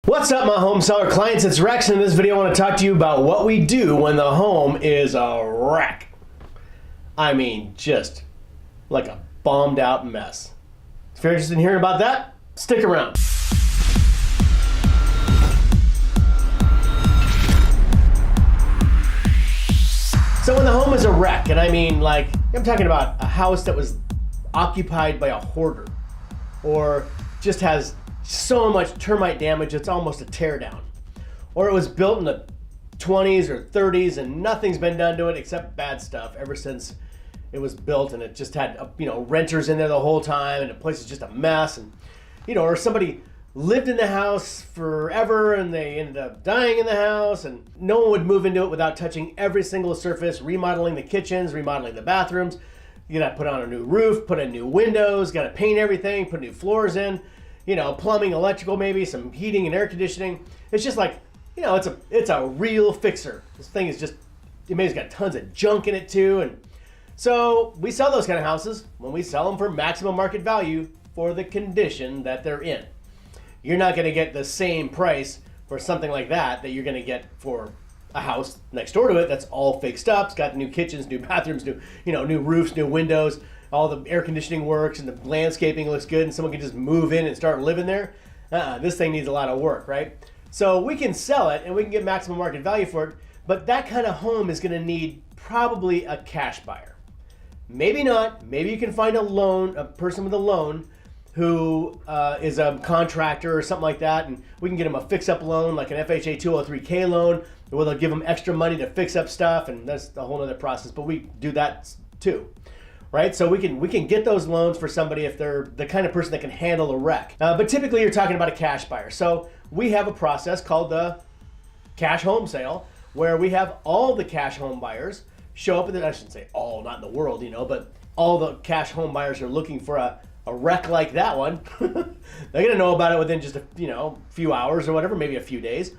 What's up, my home seller clients? It's Rex, and in this video I want to talk to you about what we do when the home is a wreck. I mean, just like a bombed out mess. If you're interested in hearing about that, stick around. So when the home is a wreck, and I mean like, I'm talking about a house that was occupied by a hoarder, or just has so much termite damage it's almost a teardown, or it was built in the 20s or 30s and nothing's been done to it except bad stuff ever since it was built, and it just had renters in there the whole time, and the place is just a mess, and or somebody lived in the house forever and they ended up dying in the house, and no one would move into it without touching every single surface, remodeling the kitchens, remodeling the bathrooms. You gotta put on a new roof, put in new windows, gotta paint everything, put new floors in, plumbing, electrical, maybe some heating and air conditioning. It's just like, it's a real fixer. This thing is just, it's got tons of junk in it too. And so we sell those kind of houses when we sell them for maximum market value for the condition that they're in. You're not gonna get the same price for something like that you're gonna get for a house next door to it that's all fixed up. It's got new kitchens, new bathrooms, new roofs, new windows, all the air conditioning works, and the landscaping looks good, and someone can just move in and start living there. This thing needs a lot of work, right? So we can sell it and we can get maximum market value for it, but that kind of home is gonna need probably a cash buyer. Maybe not. Maybe you can find a person with a loan who is a contractor or something like that, and we can get them a fix-up loan, like an FHA 203K loan, where they'll give them extra money to fix up stuff, and that's a whole other process, but we do that too, right? So we can get those loans for somebody if they're the kind of person that can handle a wreck. But typically you're talking about a cash buyer. So we have a process called the cash home sale, where we have all the cash home buyers show up, and I shouldn't say all, not in the world, but all the cash home buyers are looking for a wreck like that one. They're gonna know about it within just a few hours or whatever, maybe a few days.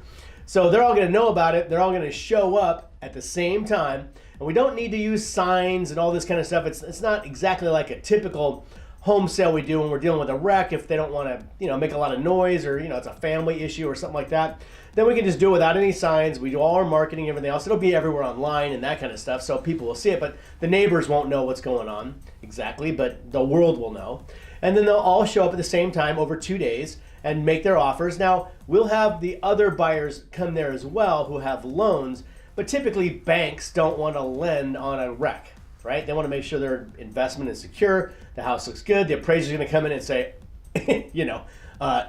So they're all gonna know about it. They're all gonna show up at the same time, and we don't need to use signs and all this kind of stuff. It's not exactly like a typical home sale we do when we're dealing with a wreck. If they don't want to make a lot of noise, or it's a family issue or something like that, then we can just do it without any signs. We do all our marketing and everything else. It'll be everywhere online and that kind of stuff, so people will see it, but the neighbors won't know what's going on exactly, but the world will know. And then they'll all show up at the same time over 2 days and make their offers. Now, we'll have the other buyers come there as well who have loans, but typically banks don't want to lend on a wreck, right? They want to make sure their investment is secure, the house looks good, the appraiser's going to come in and say,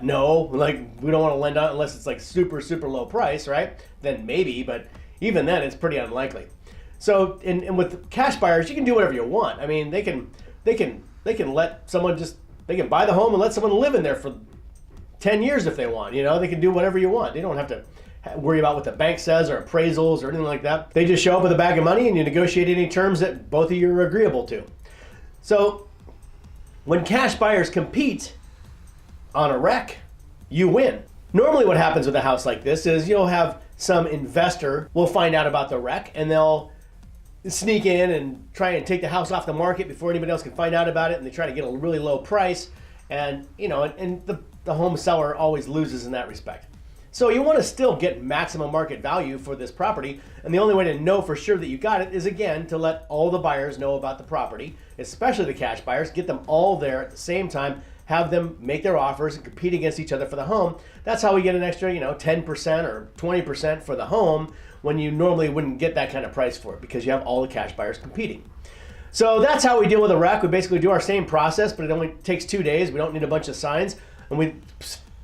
no, like, we don't want to lend on it unless it's like super, super low price, right? Then maybe, but even then it's pretty unlikely. So, and with cash buyers, you can do whatever you want. I mean, they can let someone they can buy the home and let someone live in there for 10 years if they want. They can do whatever you want. They don't have to worry about what the bank says or appraisals or anything like that. They just show up with a bag of money and you negotiate any terms that both of you are agreeable to. So when cash buyers compete on a wreck, you win. Normally what happens with a house like this is you'll have some investor will find out about the wreck, and they'll sneak in and try and take the house off the market before anybody else can find out about it, and they try to get a really low price, and the home seller always loses in that respect. So you want to still get maximum market value for this property, and the only way to know for sure that you got it is, again, to let all the buyers know about the property, especially the cash buyers, get them all there at the same time, have them make their offers and compete against each other for the home. That's how we get an extra 10% or 20% for the home, when you normally wouldn't get that kind of price for it because you have all the cash buyers competing. So that's how we deal with a wreck. We basically do our same process, but it only takes 2 days. We don't need a bunch of signs, and we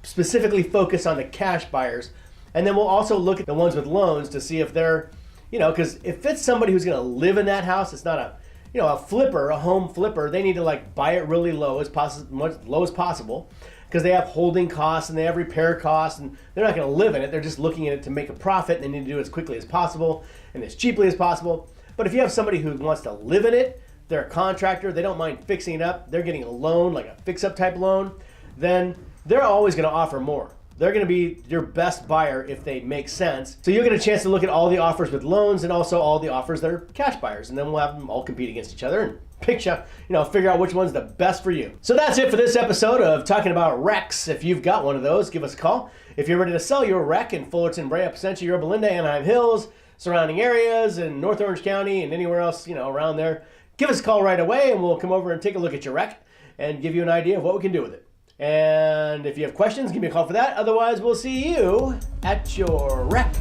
specifically focus on the cash buyers. And then we'll also look at the ones with loans to see if they're, because if it's somebody who's gonna live in that house, it's not a flipper, a home flipper, they need to buy it really low as much low as possible, because they have holding costs and they have repair costs, and they're not going to live in it. They're just looking at it to make a profit, and they need to do it as quickly as possible and as cheaply as possible. But if you have somebody who wants to live in it, they're a contractor, they don't mind fixing it up, they're getting a loan, like a fix-up type loan, then they're always going to offer more. They're going to be your best buyer if they make sense. So you'll get a chance to look at all the offers with loans and also all the offers that are cash buyers. And then we'll have them all compete against each other and figure out which one's the best for you. So that's it for this episode of talking about Rex. If you've got one of those, give us a call. If you're ready to sell your Rec in Fullerton, Brea, Placentia, Yorba, Anaheim Hills, surrounding areas, and North Orange County, and anywhere else, around there, give us a call right away, and we'll come over and take a look at your Rec and give you an idea of what we can do with it. And if you have questions, give me a call for that. Otherwise, we'll see you at your Rec.